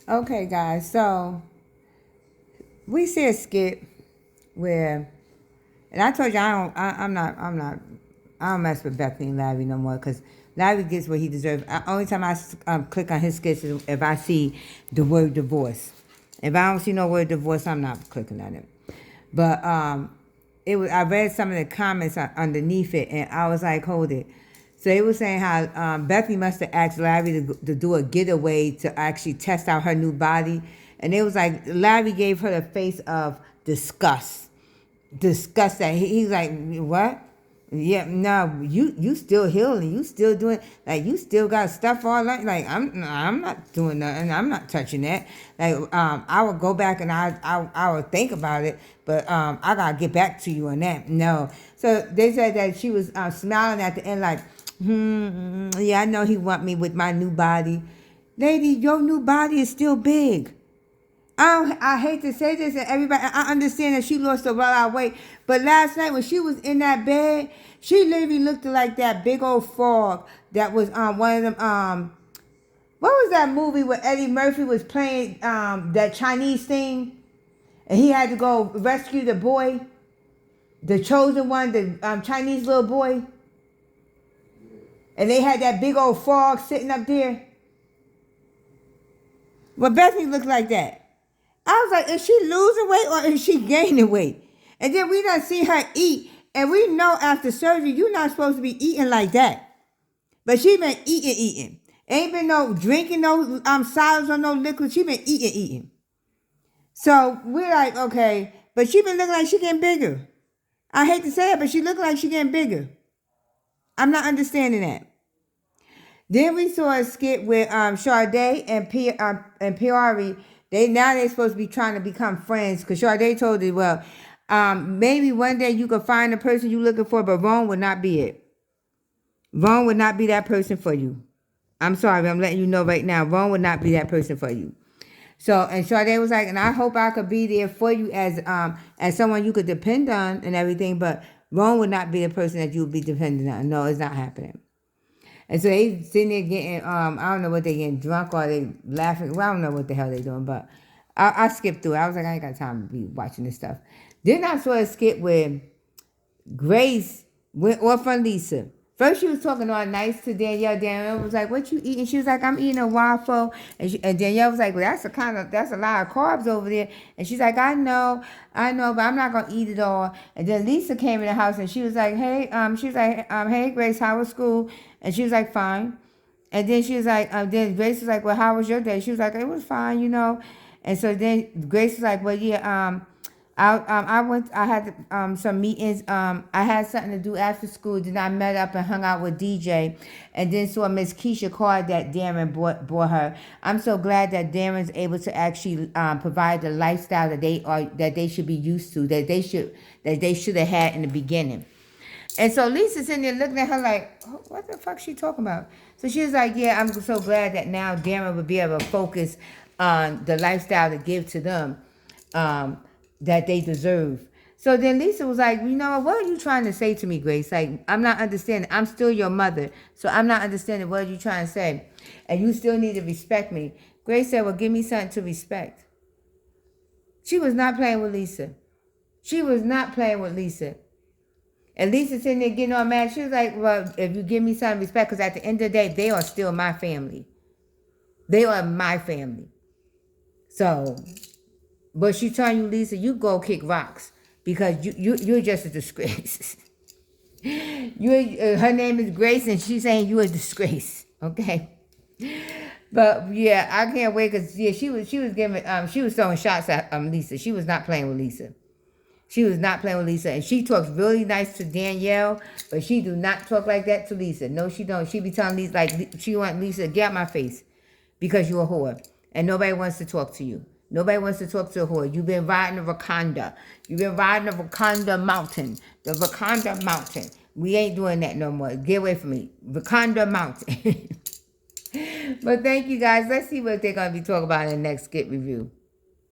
Okay, guys. So we see a skit where, and I told you I don't mess with Bethany and Larry no more because Larry gets what he deserves. Only time I click on his skits is if I see the word divorce. If I don't see no word divorce, I'm not clicking on it. But it was. I read some of the comments underneath it, and I was like, hold it. So they were saying how Bethany must have asked Larry to do a getaway to actually test out her new body, and it was like Larry gave her the face of disgust. Disgust that he's like, what? Yeah, no, you still healing, you still doing, like, you still got stuff all like I'm not doing nothing, I'm not touching that. Like I would go back and I would think about it, but I gotta get back to you on that. No, so they said that she was smiling at the end like, yeah, I know he want me with my new body. Lady, your new body is still big. I hate to say this, and everybody, I understand that she lost a lot of weight, but last night when she was in that bed, she literally looked like that big old frog that was one of them what was that movie where Eddie Murphy was playing that Chinese thing, and he had to go rescue the boy, the chosen one, the Chinese little boy, and they had that big old frog sitting up there. Well, Bethany looked like that. I was like, is she losing weight or is she gaining weight? And then we done see her eat. And we know after surgery, you're not supposed to be eating like that. But she been eating. Ain't been no drinking no solids or no liquid. She been eating. So we're like, okay. But she been looking like she getting bigger. I hate to say it, but she looking like she getting bigger. I'm not understanding that. Then we saw a skit with Sade and Piari. They supposed to be trying to become friends because Sade told her, well, maybe one day you could find the person you're looking for, but Ron would not be it. Ron would not be that person for you. I'm sorry, I'm letting you know right now. Ron would not be that person for you. So, and Sade was like, and I hope I could be there for you as someone you could depend on and everything, but Ron would not be the person that you would be dependent on. No, it's not happening. And so they sitting there getting, I don't know what they getting drunk or they laughing. Well, I don't know what the hell they doing, but I skipped through it. I was like, I ain't got time to be watching this stuff. Then I saw a skit where Grace went off on Lisa. First she was talking all nice to Danielle. Danielle was like, what you eating? She was like, I'm eating a waffle. And Danielle was like, well, that's a lot of carbs over there. And she's like, I know, but I'm not going to eat it all. And then Lisa came in the house and she was like, hey, hey, Grace, how was school? And she was like, fine. And then she was like, then Grace was like, well, how was your day? She was like, it was fine, And so then Grace was like, well, yeah, I had some meetings. I had something to do after school. Then I met up and hung out with DJ, and then saw Miss Keisha card that Darren bought her. I'm so glad that Darren's able to actually provide the lifestyle that they should be used to, that they should have had in the beginning. And so Lisa's sitting there looking at her like, oh, what the fuck she talking about? So she was like, yeah, I'm so glad that now Darren would be able to focus on the lifestyle to give to them. That they deserve. So then Lisa was like, what are you trying to say to me, Grace? Like, I'm not understanding. I'm still your mother. So I'm not understanding what are you trying to say. And you still need to respect me. Grace said, well, give me something to respect. She was not playing with Lisa. And Lisa sitting there getting all mad. She was like, well, if you give me some respect, because at the end of the day, they are still my family. They are my family. So... But she telling you, Lisa, you go kick rocks because you're just a disgrace. Her name is Grace, and she's saying you're a disgrace. Okay, but yeah, I can't wait because she was throwing shots at Lisa. She was not playing with Lisa. And she talks really nice to Danielle, but she do not talk like that to Lisa. No, she don't. She be telling Lisa like she want Lisa to get out my face because you're a whore and nobody wants to talk to you. Nobody wants to talk to a whore. You've been riding the Wakanda. You've been riding the Wakanda mountain. The Wakanda mountain. We ain't doing that no more. Get away from me. Wakanda mountain. But thank you guys. Let's see what they're going to be talking about in the next skit review.